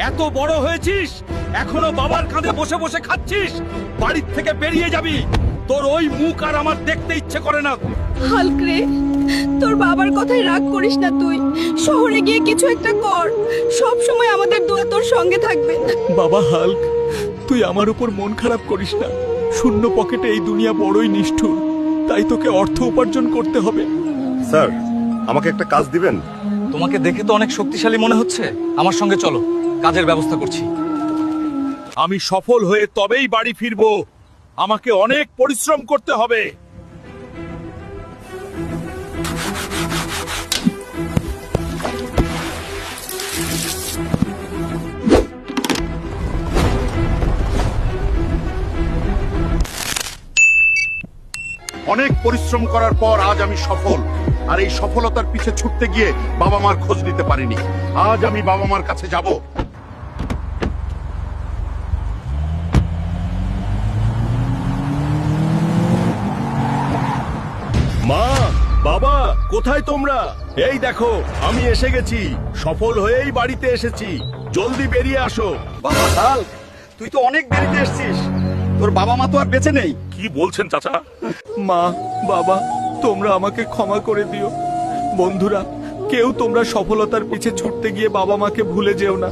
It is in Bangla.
এত বড় হয়েছিস, এখনো বাবার কাঁধে বসে বসে খাচ্ছিস। বাড়ির থেকে বেরিয়ে যাবি। তোর ওই মুখ আর আমার দেখতে ইচ্ছে করে না। হাল্ক রে, তোর বাবার কথায় রাগ করিস না। তুই শহরে গিয়ে কিছু একটা কর। সব সময় আমাদের দোয়া তোর সঙ্গে থাকবে। বাবা হাল্ক, তুই আমার উপর মন খারাপ করিস না। শূন্য পকেটে এই দুনিয়া বড়ই নিষ্ঠুর, তাই তোকে অর্থ উপার্জন করতে হবে। স্যার, আমাকে একটা কাজ দিবেন? তোমাকে দেখে তো অনেক শক্তিশালী মনে হচ্ছে। আমার সঙ্গে চলো, কাজের ব্যবস্থা করছি। আমি সফল হয়ে তবেই বাড়ি ফিরবো। আমাকে অনেক পরিশ্রম করতে হবে। অনেক পরিশ্রম করার পর আজ আমি সফল। আর এই সফলতার পিছে ছুটতে গিয়ে বাবা মার খোঁজ নিতে পারিনি। আজ আমি বাবা মার কাছে যাব। মা, বাবা, কোথায় তোমরা? এই দেখো, আমি এসে গেছি। সফল হয়েই বাড়িতে এসেছি। জলদি বেরিয়ে আসো। বাবা হাল্ক, তুই তো অনেক দেরিতে এসেছিস। তোর বাবা মা তো আর বেঁচে নেই। কি বলছেন চাচা? মা, বাবা, তোমরা আমাকে ক্ষমা করে দিও। বন্ধুরা, কেউ তোমরা সফলতার পিছে ছুটতে গিয়ে বাবা মাকে ভুলে যেও না।